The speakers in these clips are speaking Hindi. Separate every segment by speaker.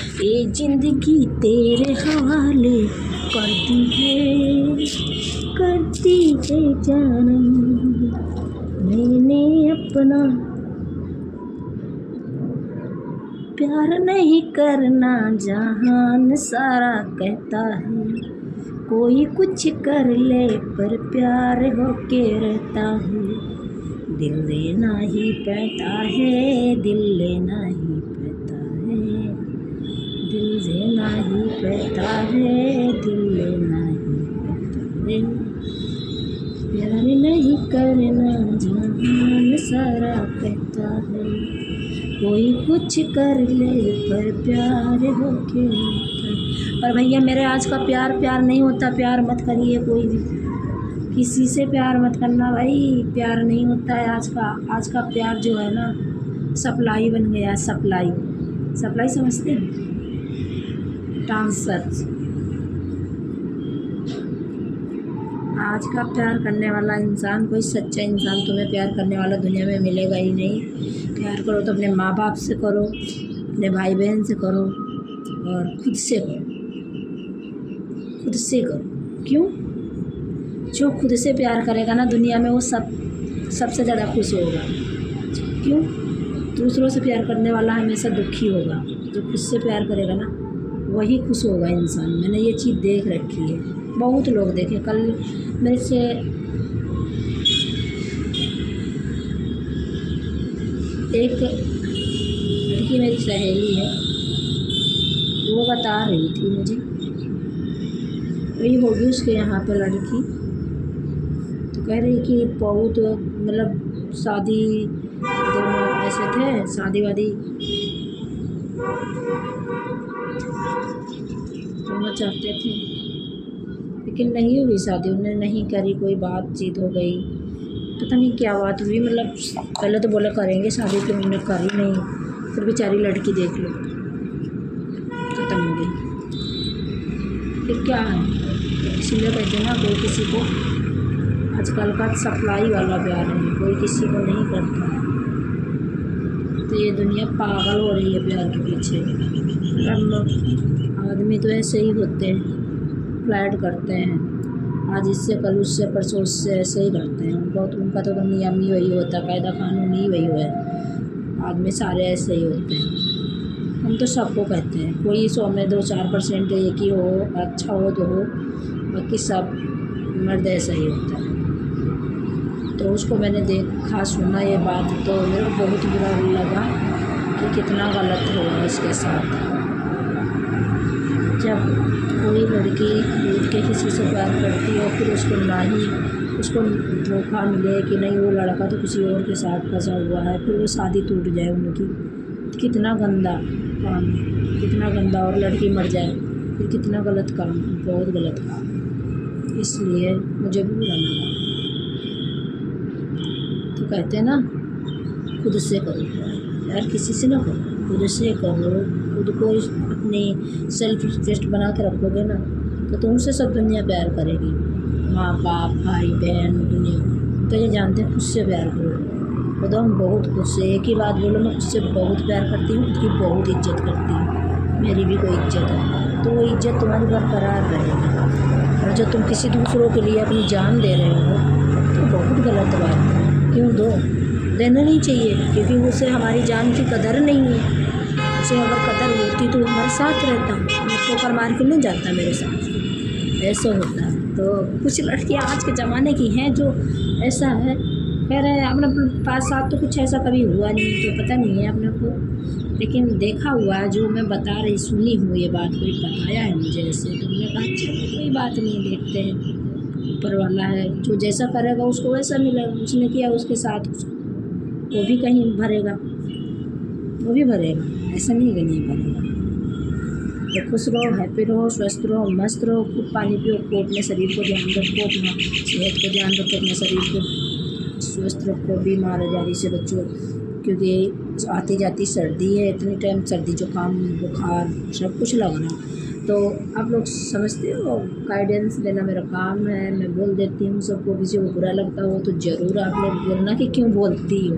Speaker 1: ये जिंदगी तेरे हवाले करती है जानम। मैंने अपना प्यार नहीं करना जहान सारा कहता है, कोई कुछ कर ले पर प्यार होके रहता है। दिल लेना ही पड़ता है, दिल लेना ही पड़ता है, दिल लेना ही पड़ता है, दिल लेना ही पड़ता है। प्यार नहीं करना जहान सारा कहता है, कोई कुछ कर ले पर प्यार होके रहता है। पर भैया मेरे आज का प्यार नहीं होता, प्यार मत करिए कोई भी, किसी से प्यार मत करना भाई, प्यार नहीं होता है आज का प्यार जो है ना सप्लाई बन गया है। सप्लाई समझते हैं, ट्रांसफर। आज का प्यार करने वाला इंसान, कोई सच्चा इंसान तुम्हें प्यार करने वाला दुनिया में मिलेगा ही नहीं। प्यार करो तो अपने माँ बाप से करो, अपने भाई बहन से करो और खुद से करो, खुद से करो। क्यों? जो खुद से प्यार करेगा ना दुनिया में वो सबसे ज़्यादा खुश होगा। क्यों? दूसरों से प्यार करने वाला हमेशा दुखी होगा, जो खुद से प्यार करेगा ना वही खुश होगा इंसान। मैंने ये चीज़ देख रखी है, बहुत लोग देखे। कल मेरे से एक लड़की, मेरी सहेली है, वो बता रही थी मुझे, वही होगी उसके यहाँ पे लड़की, तो कह रही कि बहुत मतलब शादी दोनों ऐसे थे, शादी वादी करना चाहते थे लेकिन नहीं हुई शादी, उन्होंने नहीं करी, कोई बातचीत हो गई, पता नहीं क्या बात हुई। मतलब पहले तो बोला करेंगे शादी, फिर उन्होंने करी नहीं, फिर बेचारी लड़की देख लो खत्म हो गई। फिर क्या है, इसलिए कहते ना कोई किसी को, आजकल का सप्लाई वाला प्यार है, कोई किसी को नहीं करता है। तो ये दुनिया पागल हो रही है प्यार के पीछे। आदमी तो ऐसे ही होते हैं, फ्लैट करते हैं, आज इससे कल उससे परसों उससे, ऐसे ही करते हैं। उनका तो नियम ही वही होता है, कायदा कानून ही वही है। आदमी सारे ऐसे ही होते हैं। हम तो सबको कहते हैं, कोई 100 में 2-4% एक ही हो, अच्छा हो तो हो, बाकी सब मर्द ऐसा ही होता है। तो उसको मैंने देखा सुना ये बात, तो मेरे को बहुत बुरा लगा कि कितना गलत हुआ इसके साथ। जब कोई लड़की दूध के किसी से प्यार करती है, फिर उसको धोखा मिले कि नहीं वो लड़का तो किसी और के साथ फंसा हुआ है, फिर वो शादी टूट जाए उनकी, कितना गंदा काम है, कितना गंदा, और लड़की मर जाए, फिर कितना गलत काम, बहुत गलत काम। इसलिए मुझे भी बुरा लगा। तो कहते हैं ना खुद से करो यार, किसी से ना करो, खुद से करो। खुद को अपनी सेल्फ रिस्पेक्ट बना के रखोगे ना तो तुमसे सब दुनिया प्यार करेगी, माँ बाप भाई बहन दुनिया। तो ये जानते हैं खुद से प्यार करो। खुद हम बहुत खुद से, एक ही बात बोलो, मैं खुद से बहुत प्यार करती हूँ, खुद की बहुत इज्जत करती हूँ, मेरी भी कोई इज्जत है, तो वो इज्जत तुम्हारी बरकरार रहेगी। और जब तुम किसी दूसरों के लिए अपनी जान दे रहे हो तो बहुत गलत बात है। क्यों देना नहीं चाहिए, क्योंकि उसे हमारी जान की कदर नहीं है। उसे अगर कदर होती तो हमारे साथ रहता, ठोकर मार के नहीं जाता मेरे साथ, ऐसा होता है। तो कुछ लड़कियाँ आज के ज़माने की हैं जो ऐसा है, कह रहे हैं अपने पास साथ तो कुछ ऐसा कभी हुआ नहीं, तो पता नहीं है अपने को, लेकिन देखा हुआ है, जो मैं बता रही सुनी हूँ ये बात, कोई बताया है मुझे ऐसे, तो मैंने कहा चलो कोई बात नहीं, देखते हैं, ऊपर वाला है, जो जैसा करेगा उसको वैसा मिलेगा। उसने किया उसके साथ, वो भी कहीं भरेगा, वो भी भरेगा, ऐसा नहीं कि नहीं भरेगा। तो खुश रहो, हैप्पी रहो, स्वस्थ रहो, मस्त रहो, खूब पानी पियो, खूब अपने शरीर को ध्यान रखो, अपना सेहत को ध्यान रखो, अपने शरीर को स्वस्थ रखो, बीमार आजारी से बचो, क्योंकि आती जाती सर्दी है, इतनी टाइम सर्दी जुकाम बुखार सब कुछ लग रहा। तो आप लोग समझते हो, गाइडेंस देना मेरा काम है, मैं बोल देती हूँ सबको। किसी को बुरा लगता हो तो ज़रूर आप लोग बोलना कि क्यों बोलती हो,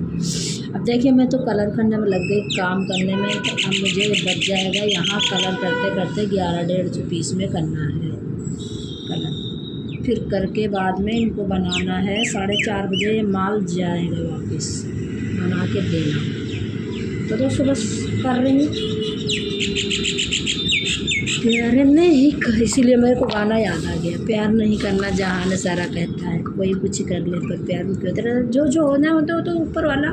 Speaker 1: अब देखिए मैं तो कलर करने में लग गई, काम करने में, तो अब मुझे बच जाएगा यहाँ कलर करते करते 11 पीस में करना है कलर। फिर करके बाद में इनको बनाना है, 4:30 बजे ये माल जाएगा वापस, बना के देना। तो दोस्तों बस कर रही हूँ प्यार नहीं कर, इसीलिए मेरे को गाना याद आ गया, प्यार नहीं करना जहान सारा कहता है, कोई कुछ कर ले पर प्यार नहीं करता। जो होना होता है तो ऊपर वाला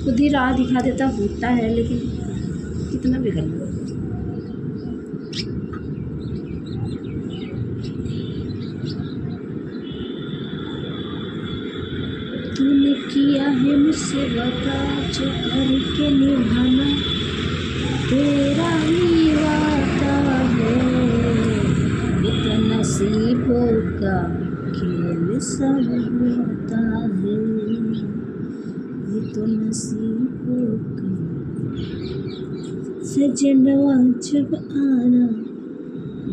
Speaker 1: खुद ही राह दिखा देता होता है, लेकिन कितना भी कर लो। तूने किया है मुझसे वादा जो करके निभाना तेरा ही वादा है, ये नसीबों का खेल सब होता है, ये तो नसीबों का। सजनवा जब आना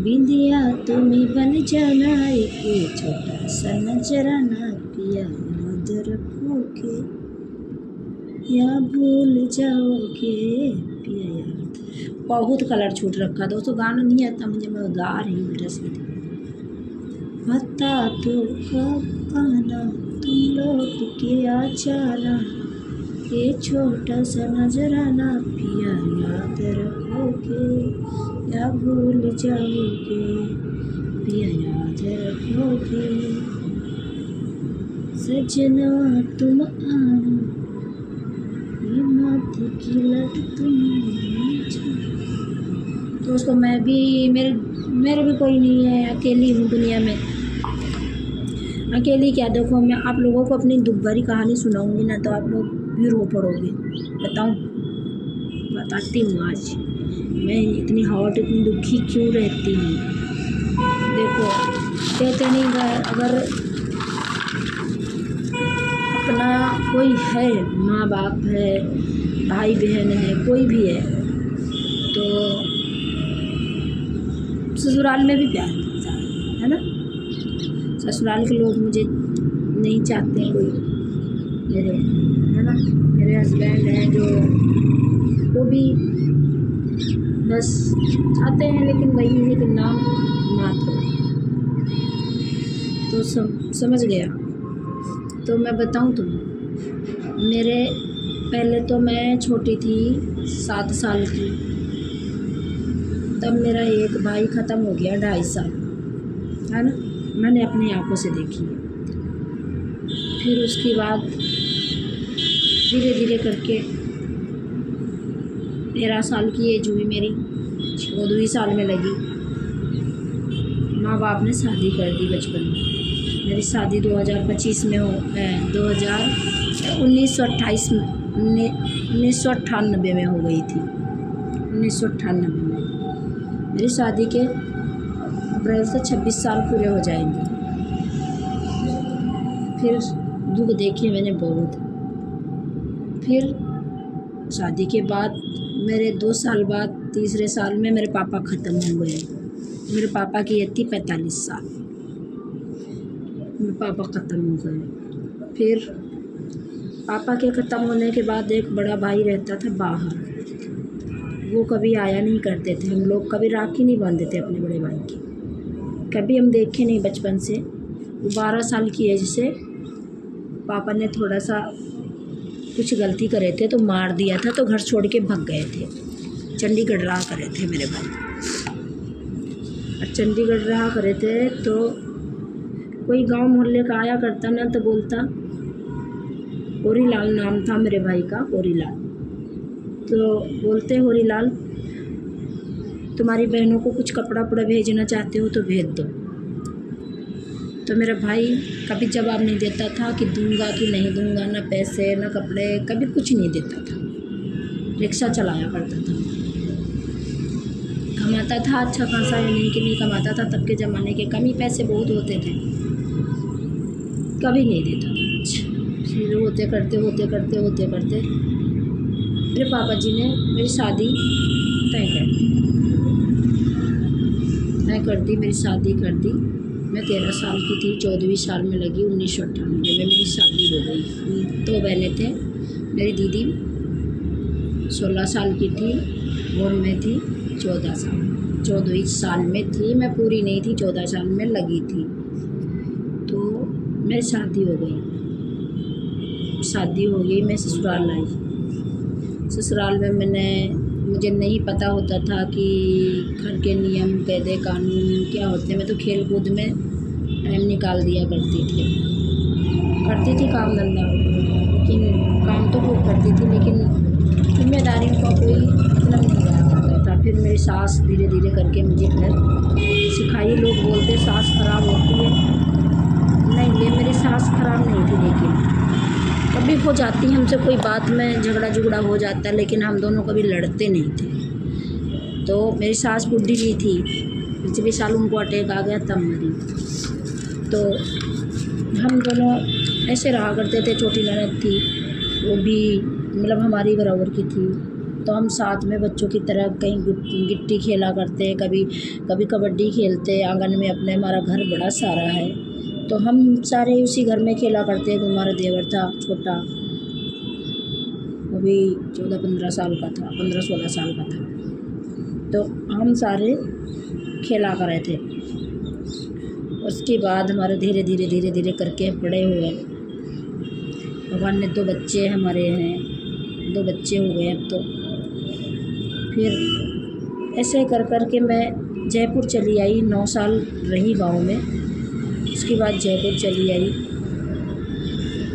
Speaker 1: बिंदिया तुम्हें बन जाना, एक छोटा सा नजराना पिया याद रखोगे या भूल जाओगे पिया याद। बहुत कलर छूट रखा दोस्तों, गाना नहीं आता मुझे, मैं गा रही हूँ मेरा सीधे। बता तो कब आना तुम लौट के आ जाना, ये छोटा सा नजराना पिया याद रखोगे या भूल जाओगे पिया याद रखोगे। सजना तुम आना ये माथे की लट तुम। दोस्तों मैं भी मेरे भी कोई नहीं है, अकेली हूँ दुनिया में। अकेली क्या, देखो मैं आप लोगों को अपनी दुख भरी कहानी सुनाऊंगी ना तो आप लोग भी रो पड़ोगे। बताती हूँ आज मैं इतनी हॉट, इतनी दुखी क्यों रहती हूँ। देखो कहते नहीं अगर अपना कोई है, माँ बाप है, भाई बहन है, कोई भी है, तो ससुराल में भी प्यार मिलता है ना। ससुराल के लोग मुझे नहीं चाहते कोई, मेरे है ना, मेरे हस्बैंड हैं जो, वो भी बस चाहते हैं, लेकिन वही है कि नाम मात्र। तो समझ गया। तो मैं बताऊं तुम्हें, मेरे पहले तो मैं छोटी थी 7 साल की, तब मेरा एक भाई ख़त्म हो गया 2.5 साल, है ना, मैंने अपनी आंखों से देखी। फिर उसके बाद धीरे धीरे करके 13 साल की एज हुई मेरी, 14वीं साल में लगी, माँ बाप ने शादी कर दी बचपन में। मेरी शादी 2025 में हो 1998 में हो गई थी। 1998 में मेरी शादी के अप्रैल से 26 साल पूरे हो जाएंगे। फिर दुख देखे मैंने बहुत। फिर शादी के बाद मेरे 2 साल बाद तीसरे साल में मेरे पापा ख़त्म हो गए। मेरे पापा की एज थी 45 साल, मेरे पापा ख़त्म हो गए। फिर पापा के ख़त्म होने के बाद एक बड़ा भाई रहता था बाहर, वो कभी आया नहीं करते थे। हम लोग कभी राखी नहीं बांधते थे अपने बड़े भाई की, कभी हम देखे नहीं बचपन से। 12 साल की एज से पापा ने थोड़ा सा कुछ गलती करे थे तो मार दिया था, तो घर छोड़ के भाग गए थे। चंडीगढ़ रहा करे थे मेरे भाई, और चंडीगढ़ रहा करे थे तो कोई गांव मोहल्ले का आया करता ना तो बोलता, होरीलाल नाम था मेरे भाई का, होरीलाल। तो बोलते होरीलाल तुम्हारी बहनों को कुछ कपड़ा उपड़ा भेजना चाहते हो तो भेज दो। तो मेरा भाई कभी जवाब नहीं देता था कि दूंगा कि नहीं दूंगा, ना पैसे ना कपड़े, कभी कुछ नहीं देता था। रिक्शा चलाया करता था, कमाता था अच्छा खासा, नहीं कि नहीं कमाता था, तब के ज़माने के कम ही पैसे बहुत होते थे, कभी नहीं देता था कुछ। फिर होते करते मेरे पापा जी ने मेरी शादी तय कर दी, मेरी शादी कर दी। मैं 13 साल की थी, 14वीं साल में लगी, 1998 में मेरी शादी हो गई। 2 बहनें थे, मेरी दीदी 16 साल की थी और मैं थी 14 साल। 14 साल में थी मैं, पूरी नहीं थी, 14 साल में लगी थी। तो मेरी शादी हो गई, मैं ससुराल आई। ससुराल में मुझे नहीं पता होता था कि घर के नियम कायदे कानून क्या होते हैं। मैं तो खेल कूद में टाइम निकाल दिया करती थी काम धंधा, लेकिन काम तो खूब करती थी, लेकिन जिम्मेदारियों का कोई मतलब नहीं रहा करता था। फिर मेरी सास धीरे धीरे करके मुझे घर सिखाई। लोग बोलते सास खराब होती है, नहीं, ये मेरी सास खराब नहीं थी, लेकिन कभी हो जाती हमसे कोई बात में झगड़ा हो जाता, लेकिन हम दोनों कभी लड़ते नहीं थे। तो मेरी सास बुढ़ी भी थी, पिछले साल उनको अटैक आ गया, तब मरी। तो हम दोनों ऐसे रहा करते थे। छोटी ननद थी, वो भी मतलब हमारी बराबर की थी। तो हम साथ में बच्चों की तरह कहीं गिट्टी खेला करते, कभी कबड्डी खेलते आंगन में अपने। हमारा घर बड़ा सारा है, तो हम सारे उसी घर में खेला करते। हमारा देवर था छोटा, वो भी 14-15 साल का था, 15-16 साल का था। तो हम सारे खेला करे थे। उसके बाद हमारे धीरे धीरे करके बड़े हुए। भगवान ने 2 बच्चे हमारे हैं, 2 बच्चे हो गए अब तो। फिर ऐसे कर के मैं जयपुर चली आई। 9 साल रही गांव में, उसके बाद जयपुर चली आई।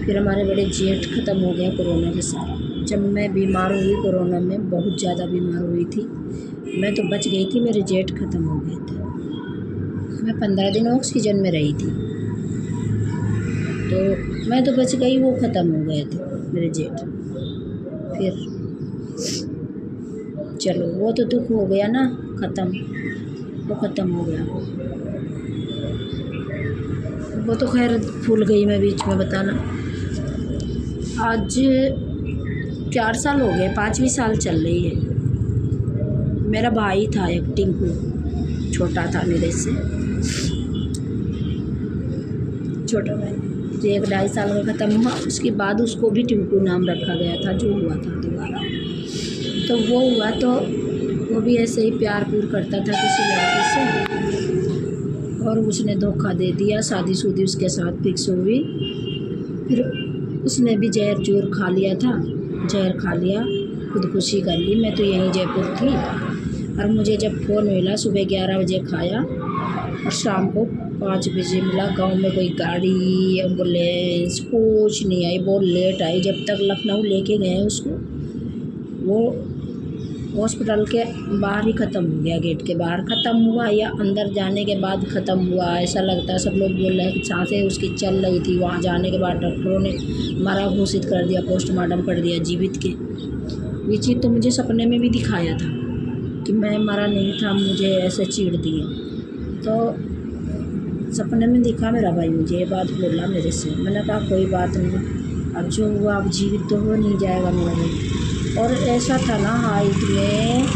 Speaker 1: फिर हमारे बड़े जेठ ख़त्म हो गया कोरोना के साथ। जब मैं बीमार हुई कोरोना में, बहुत ज़्यादा बीमार हुई थी मैं, तो बच गई थी, मेरे जेठ ख़त्म हो गए थे। मैं 15 दिन ऑक्सीजन में रही थी, तो मैं तो बच गई, वो ख़त्म हो गए थे मेरे जेठ। फिर चलो वो तो दुख हो गया ना, वो ख़त्म हो गया। वो तो खैर भूल गई मैं बीच में बताना। आज 4 साल हो गए, 5वीं साल चल रही है। मेरा भाई था एक, टिंकू, छोटा था मेरे से, छोटा भाई। तो 1-2.5 साल में ख़त्म हुआ। उसके बाद उसको भी टिंकू नाम रखा गया था, जो हुआ था दोबारा। तो वो हुआ तो वो भी ऐसे ही प्यार करता था किसी लड़के से, और उसने धोखा दे दिया। शादी उसके साथ फिक्स हुई। फिर उसने भी जहर खा लिया था, जहर खा लिया, खुदकुशी कर ली। मैं तो यहीं जयपुर थी, और मुझे जब फ़ोन मिला सुबह 11 बजे खाया, और शाम को 5 बजे मिला। गांव में कोई गाड़ी एम्बुलेंस कुछ नहीं आई, बहुत लेट आई। जब तक लखनऊ लेके गए उसको, वो हॉस्पिटल के बाहर ही ख़त्म हो गया, गेट के बाहर ख़त्म हुआ, या अंदर जाने के बाद ख़त्म हुआ, ऐसा लगता है। सब लोग बोल रहे हैं कि सांसें उसकी चल रही थी। वहाँ जाने के बाद डॉक्टरों ने मरा घोषित कर दिया, पोस्टमार्टम कर दिया जीवित के। ये चीज़ तो मुझे सपने में भी दिखाया था कि मैं मरा नहीं था, मुझे ऐसे चीड़ दिए। तो सपने में दिखा मेरा भाई, मुझे ये बात बोला मेरे से। मैंने कहा कोई बात नहीं, अब जो हुआ अब जीवित तो हो नहीं जाएगा मेरा भाई। और ऐसा था ना हाइट में,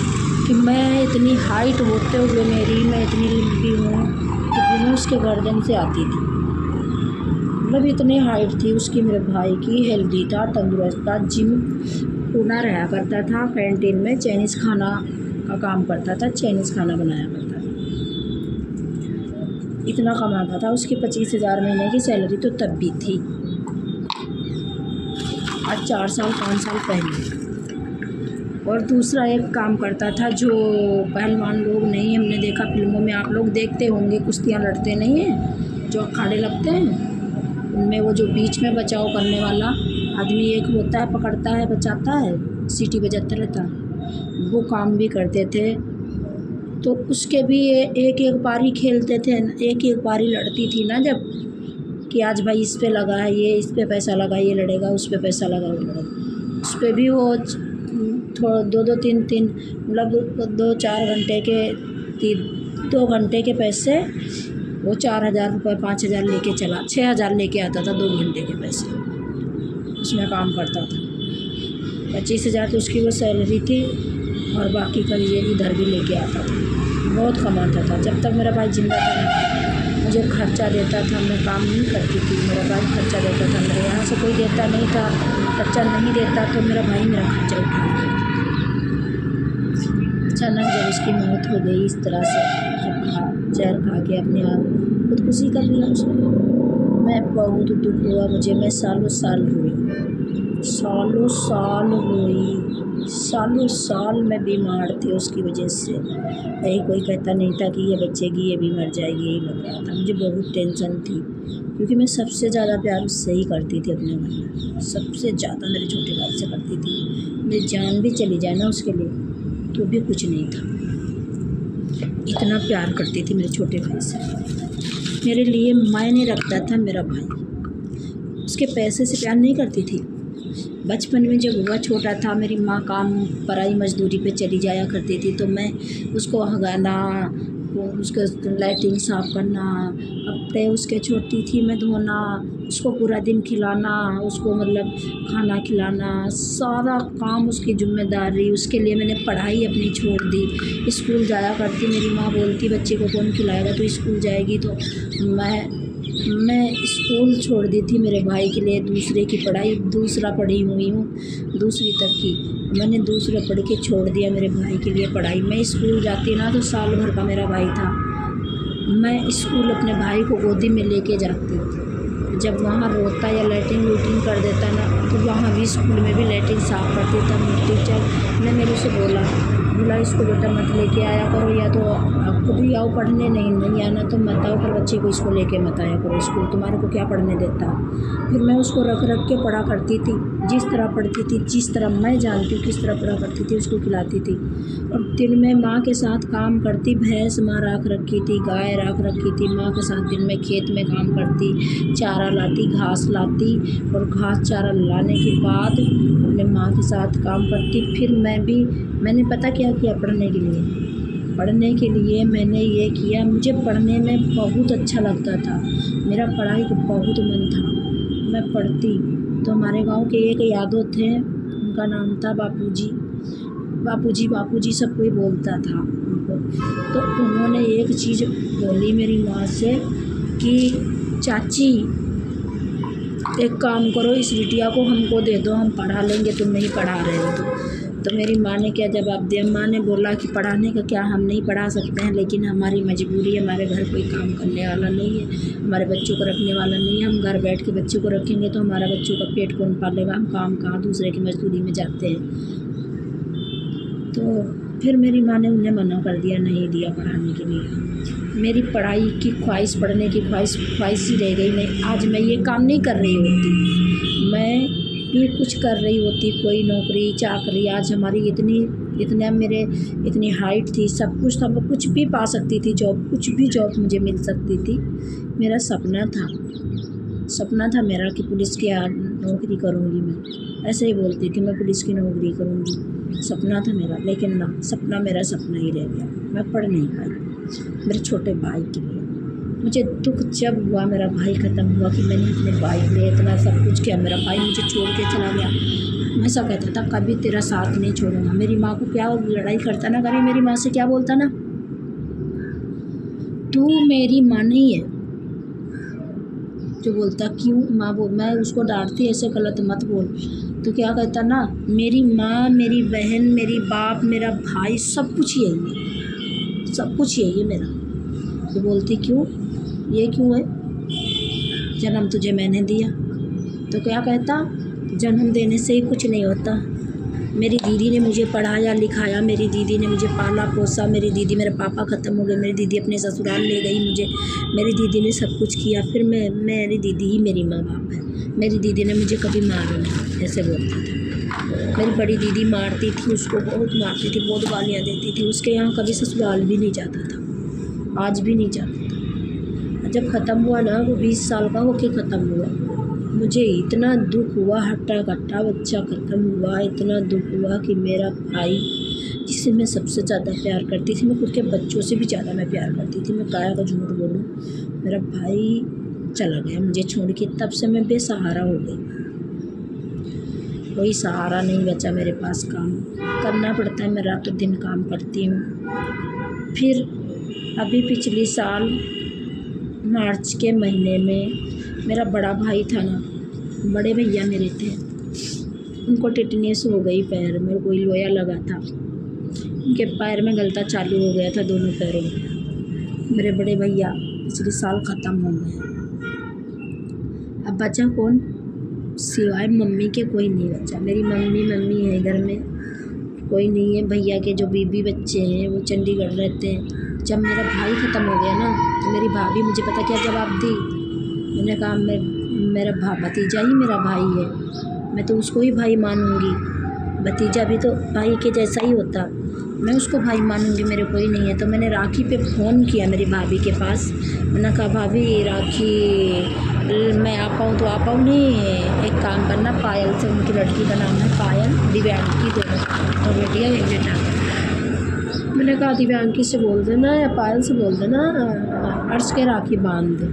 Speaker 1: कि मैं इतनी हाइट होते हुए मैं इतनी लंबी हूँ, इतनी उसके गर्दन से आती थी, मतलब इतनी हाइट थी उसकी। मेरे भाई की हेल्दी था, तंदुरुस्त था, जिम पूना रहा करता था, कैंटीन में चाइनीज़ खाना का काम करता था, चाइनीज़ खाना बनाया करता था। इतना कमाता था, उसकी 25,000 महीने की सैलरी तो तब भी थी, आज 4 साल 5 साल पहले। और दूसरा एक काम करता था जो पहलवान लोग नहीं हमने देखा फिल्मों में, आप लोग देखते होंगे, कुश्तियाँ लड़ते नहीं हैं जो अखाड़े लगते हैं, उनमें वो जो बीच में बचाव करने वाला आदमी एक होता है, पकड़ता है, बचाता है, सीटी बजाता रहता है, वो काम भी करते थे। तो उसके भी एक पारी खेलते थे, एक पारी लड़ती थी ना, जब कि आज भाई इस पे लगा है, ये इस पे पैसा लगा, ये लड़ेगा, उस पे पैसा लगा, वो लड़ेगा। उस पर भी वो थोड़ा 2-2 3-3 मतलब 2-4 घंटे के 2 घंटे के पैसे, वो 4,000 रुपये 5,000 लेके चला, 6,000 लेके आता था 2 घंटे के पैसे, उसमें काम करता था। 25,000 तो उसकी वो सैलरी थी, और बाकी का ये इधर भी लेके आता था, बहुत कमाता था। जब तक मेरा भाई जिंदा था मुझे मुझे खर्चा देता था, मैं काम नहीं करती थी, मेरा भाई खर्चा देता था। मेरे यहाँ से कोई देता नहीं था, खर्चा नहीं देता तो मेरा भाई मेरा खर्चा उठा लेता था। अचानक जब उसकी मौत हो गई इस तरह से, जब जहर खा के अपने आप खुदकुशी कर लिया उसने, मैं बहुत दुख हुआ मुझे। मैं सालों साल रोई, सालों साल रोई, सालों साल मैं बीमार थी उसकी वजह से। कहीं कोई कहता नहीं था कि ये बचेगी, ये भी मर जाएगी, यही लग रहा था मुझे। बहुत टेंशन थी क्योंकि मैं सबसे ज़्यादा प्यार उससे ही करती थी अपने घर में, सबसे ज़्यादा मेरे छोटे भाई से करती थी। मेरी जान भी चली जाए ना उसके लिए तो भी कुछ नहीं था, इतना प्यार करती थी मेरे छोटे भाई से। मेरे लिए मायने रखता था मेरा भाई, उसके पैसे से प्यार नहीं करती थी। बचपन में जब हुआ छोटा था, मेरी माँ काम पराई मजदूरी पे चली जाया करती थी तो मैं उसको हगाना, उसका लाइटिंग साफ़ करना, कपड़े उसके छोटी थी मैं धोना, उसको पूरा दिन खिलाना, उसको मतलब खाना खिलाना, सारा काम उसकी जिम्मेदारी। उसके लिए मैंने पढ़ाई अपनी छोड़ दी, स्कूल जाया करती। मेरी माँ बोलती बच्चे को कौन खिलाएगा, तो स्कूल जाएगी। तो मैं स्कूल छोड़ दी थी मेरे भाई के लिए। दूसरे की पढ़ाई, दूसरा पढ़ी हुई हूँ, दूसरी तक की मैंने दूसरा पढ़ के छोड़ दिया मेरे भाई के लिए पढ़ाई। मैं स्कूल जाती ना तो साल भर का मेरा भाई था, मैं स्कूल अपने भाई को गोदी में लेके जाती थी। जब वहाँ रोता या लैट्रिन वूट्रिन कर देता ना तो वहाँ भी स्कूल में भी लैट्रिन साफ़ करती। तब टीचर ने मेरे से बोला इसको बेटा मत लेके आया करो, या तो खुद ही आओ पढ़ने, नहीं आना तो मत आओ, पर बच्चे को इसको लेके मत आया करो स्कूल, तुम्हारे को क्या पढ़ने देता। फिर मैं उसको रख के पढ़ा करती थी, जिस तरह पढ़ती थी, जिस तरह मैं जानती हूँ किस तरह पढ़ा करती थी, उसको खिलाती थी। और दिन में माँ के साथ काम करती, भैंस माँ रख रखी थी, गाय रख रखी थी, माँ के साथ दिन में खेत में काम करती, चारा लाती, घास लाती, और घास चारा लाने के बाद अपने माँ के साथ काम करती। फिर मैंने पता क्या किया पढ़ने के लिए मैंने ये किया, मुझे पढ़ने में बहुत अच्छा लगता था, मेरा पढ़ाई का बहुत मन था। मैं पढ़ती तो हमारे गांव के एक यादव थे, उनका नाम था बापूजी सब कोई बोलता था उनको। तो उन्होंने एक चीज़ बोली मेरी माँ से कि चाची एक काम करो, इस बिटिया को हमको दे दो, हम पढ़ा लेंगे, तुम नहीं पढ़ा रहे हो तो मेरी माँ ने क्या जवाब दिया। माँ ने बोला कि पढ़ाने का क्या, हम नहीं पढ़ा सकते हैं, लेकिन हमारी मजबूरी है, हमारे घर कोई काम करने वाला नहीं है, हमारे बच्चों को रखने वाला नहीं है, हम घर बैठ के बच्चों को रखेंगे तो हमारा बच्चों का पेट कौन पालेगा, हम काम कहाँ दूसरे की मजदूरी में जाते हैं। तो फिर मेरी माँ ने उन्हें मना कर दिया, नहीं दिया पढ़ाने के लिए। मेरी पढ़ाई की ख्वाहिश, पढ़ने की ख्वाहिश ही रह गई। नहीं, आज मैं ये काम नहीं कर रही होती, मैं भी कुछ कर रही होती, कोई नौकरी चाकरी। आज हमारी इतनी हाइट थी, सब कुछ था, मैं कुछ भी पा सकती थी, जॉब, कुछ भी जॉब मुझे मिल सकती थी। मेरा सपना था मेरा कि पुलिस की नौकरी करूँगी। मैं ऐसे ही बोलती थी, मैं पुलिस की नौकरी करूँगी, सपना था मेरा। लेकिन ना, सपना मेरा सपना ही रह गया, मैं पढ़ नहीं पाई मेरे छोटे भाई के लिए। मुझे दुख जब हुआ मेरा भाई ख़त्म हुआ कि मैंने अपने भाई के लिए इतना सब कुछ किया, मेरा भाई मुझे छोड़ के चला गया। हमेशा कहता था कभी तेरा साथ नहीं छोड़ूंगा। मेरी माँ को क्या लड़ाई करता ना, कभी मेरी माँ से क्या बोलता ना, तू मेरी माँ नहीं है। जो बोलता क्यों माँ, मैं उसको डांटती, ऐसे गलत मत बोल। तो क्या कहता ना, मेरी माँ, मेरी बहन, मेरी बाप, मेरा भाई, सब कुछ यही है, सब कुछ यही है मेरा। तो बोलती क्यों, ये क्यों है, जन्म तुझे मैंने दिया। तो क्या कहता, जन्म देने से ही कुछ नहीं होता। मेरी दीदी ने मुझे पढ़ाया लिखाया, मेरी दीदी ने मुझे पाला पोसा, मेरे पापा ख़त्म हो गए, मेरी दीदी अपने ससुराल ले गई मुझे, मेरी दीदी ने सब कुछ किया। फिर मेरी दीदी ही मेरी माँ बाप है, मेरी दीदी ने मुझे कभी मारा नहीं, ऐसे बोलता था। मेरी बड़ी दीदी मारती थी उसको, बहुत मारती थी, बहुत गालियाँ देती थी। उसके यहाँ कभी ससुराल भी नहीं जाता था, आज भी नहीं जाता था। जब ख़त्म हुआ ना, वो 20 साल का होके ख़त्म हुआ, मुझे इतना दुख हुआ, हट्टा कट्टा बच्चा ख़त्म हुआ, इतना दुख हुआ कि मेरा भाई, जिसे मैं सबसे ज़्यादा प्यार करती थी, मैं खुद के बच्चों से भी ज़्यादा मैं प्यार करती थी, मैं काया का झूठ बोलूँ, मेरा भाई चला गया मुझे छोड़ के। तब से मैं बेसहारा हो गई, कोई सहारा नहीं बचा मेरे पास, काम करना पड़ता है, मैं रातों दिन काम करती हूँ। फिर अभी पिछले साल मार्च के महीने में मेरा बड़ा भाई था ना, बड़े भैया मेरे थे, उनको टिटनेस हो गई पैर में, कोई लोया लगा था, उनके पैर में गलता चालू हो गया था दोनों पैरों में। मेरे बड़े भैया पिछले साल ख़त्म हो गए। अब बचा कौन? सिवाय मम्मी के कोई नहीं बचा। मेरी मम्मी है घर में, कोई नहीं है। भैया के जो बीबी बच्चे हैं वो चंडीगढ़ रहते हैं। जब मेरा भाई ख़त्म हो गया ना, तो मेरी भाभी मुझे पता क्या जवाब दी? मैंने कहा मेरा भतीजा ही मेरा भाई है, मैं तो उसको ही भाई मानूंगी। भतीजा भी तो भाई के जैसा ही होता, मैं उसको भाई मानूंगी, मेरे कोई नहीं है। तो मैंने राखी पे फ़ोन किया मेरी भाभी के पास। मैंने कहा भाभी राखी मैं आ पाऊँ तो आ पाऊँ नहीं, एक काम करना पायल से, उनकी लड़की का नाम है पायल, दिव्यांकी, दोनों तो बेटिया एक बेटा। मैंने कहा दिव्यांकी से बोल देना या पायल से बोल देना अर्श के राखी बांध दे।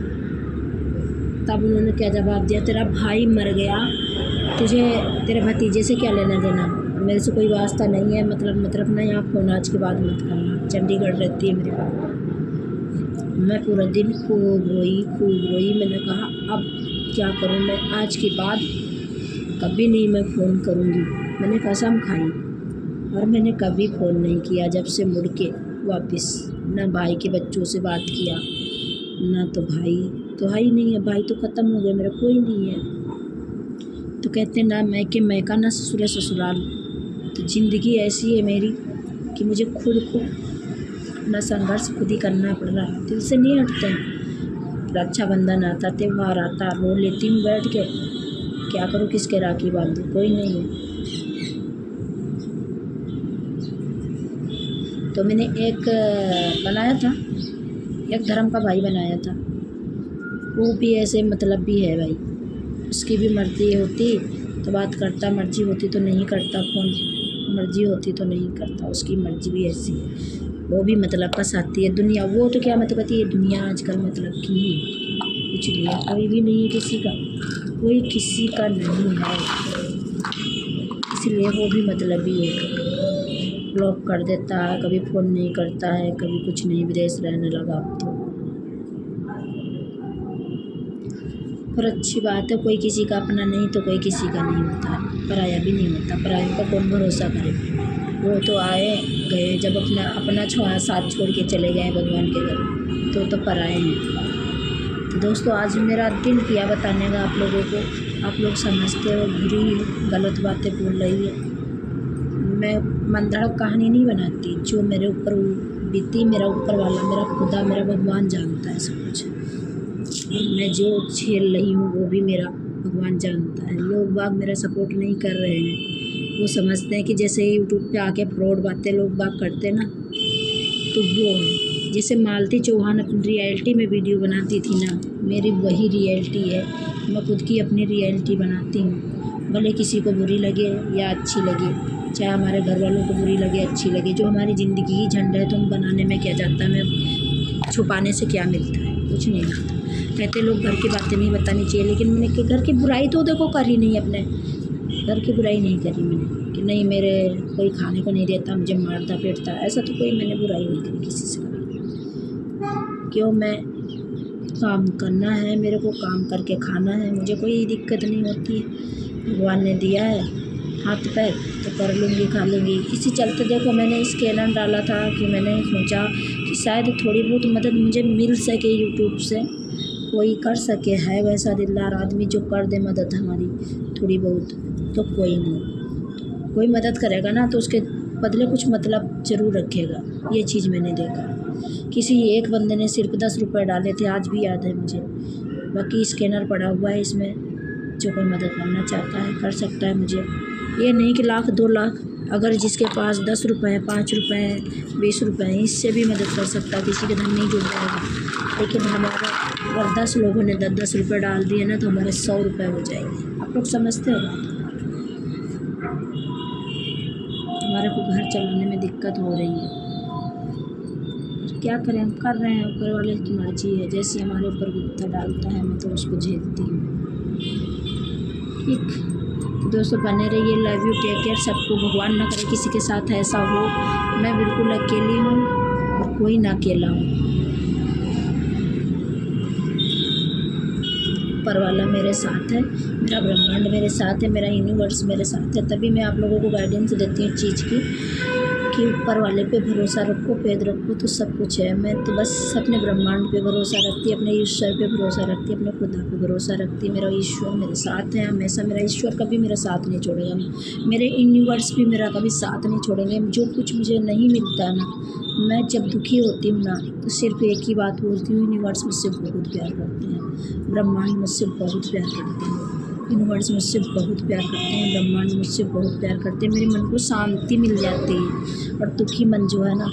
Speaker 1: तब उन्होंने क्या जवाब दिया? तेरा भाई मर गया, तुझे तेरे भतीजे से क्या लेना देना, मेरे से कोई वास्ता नहीं है। मतलब ना यहाँ फ़ोन आज के बाद मत करना। चंडीगढ़ रहती है मेरी बात। मैं पूरा दिन खूब रोई। मैंने कहा अब क्या करूँ मैं, आज के बाद कभी नहीं मैं फ़ोन करूँगी। मैंने कसम खाई और मैंने कभी फ़ोन नहीं किया जब से मुड़ के वापस। ना भाई के बच्चों से बात किया, ना तो भाई तो है ही नहीं है, भाई तो ख़त्म हो गया, मेरा कोई नहीं है। तो कहते ना मैं के मैका ना ससुर ससुराल। तो ज़िंदगी ऐसी है मेरी कि मुझे खुद को अपना संघर्ष खुद ही करना पड़ रहा है, दिल से नहीं हटते हैं। रक्षाबंधन आता, त्यौहार आता, रो लेती हूँ बैठ के, क्या करूँ, किसके राखी बांधूँ, कोई नहीं है। तो मैंने एक बनाया था, एक धर्म का भाई बनाया था, वो भी ऐसे मतलब भी है भाई, उसकी भी मर्ज़ी होती तो बात करता, मर्ज़ी होती तो नहीं करता फ़ोन, मर्ज़ी होती तो नहीं करता, उसकी मर्ज़ी भी ऐसी है। वो भी मतलब का साथी है दुनिया। वो तो क्या मतलब कहती है, दुनिया आजकल मतलब की कुछ नहीं है, कोई भी नहीं है किसी का, कोई किसी का नहीं है, इसलिए वो भी मतलब ही है। ब्लॉक कर देता है, कभी फ़ोन नहीं करता है, कभी कुछ नहीं, विदेश रहने लगा अब तो। और अच्छी बात है, कोई किसी का अपना नहीं तो कोई किसी का नहीं होता, पराया भी नहीं होता। पराया का कौन भरोसा करे, वो तो आए गए, जब अपना साथ छोड़ के चले गए भगवान के घर, तो पराए हैं। तो दोस्तों आज मेरा दिल किया बताने का आप लोगों को, आप लोग समझते हो बुरी गलत बातें बोल रही है। मैं मनगढ़ंत कहानी नहीं बनाती, जो मेरे ऊपर बीती मेरा ऊपर वाला, मेरा खुदा, मेरा भगवान जानता है सब कुछ। मैं जो झेल रही हूँ वो भी मेरा भगवान जानता है। लोग बाग मेरा सपोर्ट नहीं कर रहे हैं, वो समझते हैं कि जैसे यूट्यूब पे आके फ्रॉड बातें लोग बाग करते ना, तो वो है। जैसे मालती चौहान अपनी रियलिटी में वीडियो बनाती थी ना, मेरी वही रियलिटी है, मैं खुद की अपनी रियलिटी बनाती हूँ। भले किसी को बुरी लगे या अच्छी लगे, चाहे हमारे घर वालों को बुरी लगे अच्छी लगे, जो हमारी ज़िंदगी ही झंड है, तो हम बनाने में क्या जाता है, हमें छुपाने से क्या मिलता है, कुछ नहीं मिलता। कहते लोग घर की बातें नहीं बतानी चाहिए, लेकिन मैंने घर की बुराई तो देखो करी नहीं, अपने घर की बुराई नहीं करी मैंने, कि नहीं मेरे कोई खाने को नहीं देता, मुझे मारता पीटता, ऐसा तो कोई मैंने बुराई नहीं करी किसी से कभी। क्यों, मैं काम करना है, मेरे को काम करके खाना है, मुझे कोई दिक्कत नहीं होती। भगवान ने दिया है हाथ पैर तो कर लूँगी, खा लूँगी। इसी चलते देखो मैंने स्कैनर डाला था कि मैंने सोचा कि शायद थोड़ी बहुत मदद मुझे मिल सके यूट्यूब से, कोई कर सके, है वैसा दिलदार आदमी जो कर दे मदद हमारी थोड़ी बहुत। तो कोई नहीं, कोई मदद करेगा ना तो उसके बदले कुछ मतलब ज़रूर रखेगा, ये चीज़ मैंने देखा। किसी एक बंदे ने सिर्फ 10 रुपये डाले थे, आज भी याद है मुझे। बाकी स्कैनर पड़ा हुआ है, इसमें जो कोई मदद करना चाहता है कर सकता है। मुझे ये नहीं कि लाख 2 लाख, अगर जिसके पास 10 रुपये 5 रुपये 20 रुपये, इससे भी मदद कर सकता है, किसी के धन नहीं जुड़ जाएगा। लेकिन हमारा अगर 10 लोगों ने 10-10 रुपये डाल दिए ना, तो हमारे 100 रुपये हो जाएंगे। आप लोग समझते हो बात? हमारे को घर चलाने में दिक्कत हो रही है, क्या करें, हम कर रहे हैं, ऊपर वाले की मर्जी है, जैसे हमारे ऊपर गुत्था डालता है मैं तो उसको झेलती हूँ। ठीक तो दोस्तों बने रहिए, लव यू, टेक केयर। सबको भगवान ना करे किसी के साथ ऐसा हो। मैं बिल्कुल अकेली हूँ और कोई ना अकेला हूँ। ऊपर वाला मेरे साथ है, मेरा ब्रह्मांड मेरे साथ है, मेरा यूनिवर्स मेरे साथ है। तभी मैं आप लोगों को गाइडेंस देती हूँ चीज़ की कि ऊपर वाले पे भरोसा रखो, पैद रखो तो सब कुछ है। मैं तो बस अपने ब्रह्मांड पे भरोसा रखती, अपने ईश्वर पे भरोसा रखती, अपने खुदा पे भरोसा रखती। मेरा ईश्वर मेरे साथ है हमेशा, मेरा ईश्वर कभी मेरा साथ नहीं छोड़ेगा, मेरे यूनिवर्स भी मेरा कभी साथ नहीं छोड़ेंगे। जो कुछ मुझे नहीं मिलता ना, मैं जब दुखी होती हूँ ना, तो सिर्फ एक ही बात बोलती हूँ, यूनिवर्स मुझसे बहुत प्यार करते हैं, ब्रह्मांड मुझसे बहुत प्यार करते हैं, यूनिवर्स मुझसे बहुत प्यार करते हैं, ब्रह्मांड मुझसे बहुत प्यार करते हैं। मेरे मन को शांति मिल जाती है और दुखी मन जो है ना,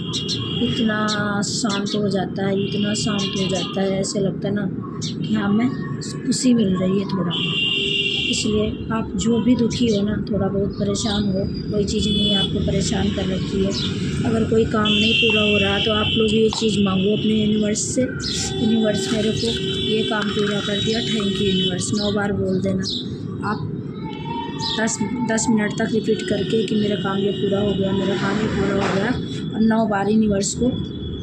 Speaker 1: इतना शांत हो जाता है, इतना शांत हो जाता है, ऐसे लगता है ना कि हाँ मैं खुशी मिल रही है थोड़ा। इसलिए आप जो भी दुखी हो ना, थोड़ा बहुत परेशान हो, कोई चीज़ नहीं आपको परेशान कर रखी है, अगर कोई काम नहीं पूरा हो रहा तो आप लोग ये चीज़ मांगो अपने यूनिवर्स से, यूनिवर्स मेरे को ये काम पूरा कर दिया, थैंक यू यूनिवर्स। 9 बार बोल देना आप, 10 मिनट तक रिपीट करके कि मेरा काम ये पूरा हो गया, मेरा काम ये पूरा हो गया, और 9 बार यूनिवर्स को,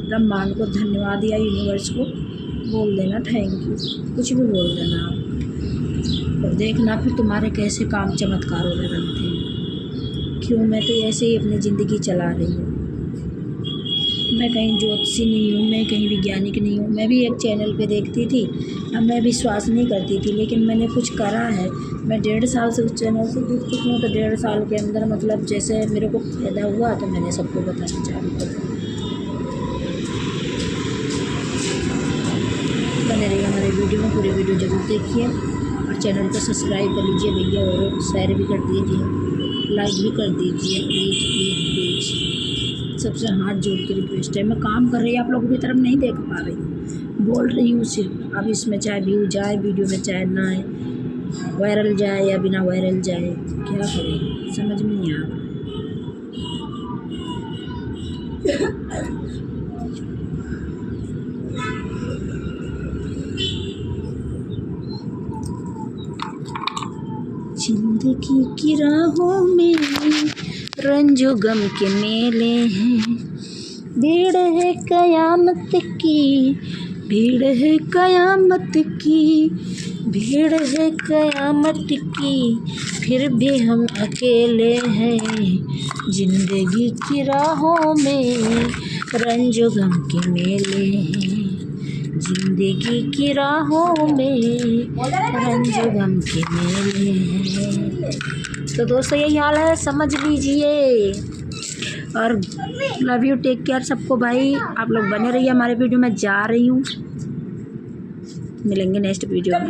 Speaker 1: ब्रह्मांड को धन्यवाद या यूनिवर्स को बोल देना थैंक यू, कुछ भी बोल देना आप, और देखना फिर तुम्हारे कैसे काम चमत्कारों में बनते हैं। क्यों, मैं तो ऐसे ही अपनी ज़िंदगी चला रही हूँ। मैं कहीं ज्योतिषी नहीं हूँ, मैं कहीं वैज्ञानिक नहीं हूँ। मैं भी एक चैनल पे देखती थी, अब मैं विश्वास नहीं करती थी, लेकिन मैंने कुछ करा है। मैं 1.5 साल से उस चैनल से जुड़ चुकी हूँ, तो 1.5 साल के अंदर मतलब जैसे मेरे को फ़ायदा हुआ तो मैंने सबको बताना चालू कर दिया। बने रहिए हमारे वीडियो में, पूरी वीडियो जरूर देखिए और चैनल को सब्सक्राइब कर लीजिए भैया, और शेयर भी कर दीजिए, लाइक भी कर दीजिए प्लीज़ प्लीज़ प्लीज़। सबसे हाथ जोड़ के रिक्वेस्ट है, मैं काम कर रही हूँ, आप लोगों की तरफ नहीं देख पा रही, बोल रही हूँ सिर्फ। अब इसमें चाहे व्यू जाए वीडियो में, चाहे ना आए, वायरल जाए या बिना वायरल जाए, क्या करें समझ में नहीं आ रहा है। जिंदगी की राहों में रंजो गम के मेले हैं, भीड़ है कयामत की, भीड़ है कयामत की, भीड़ है कयामत की, फिर भी हम अकेले हैं। जिंदगी की राहों में रंजो गम के मेले हैं, जिंदगी की राहों में रंजो गम के मेले हैं। तो दोस्तों यही हाल है, समझ लीजिए, और लव यू, टेक केयर सबको भाई। आप लोग बने रहिए हमारे वीडियो में, जा रही हूँ, मिलेंगे नेक्स्ट वीडियो में।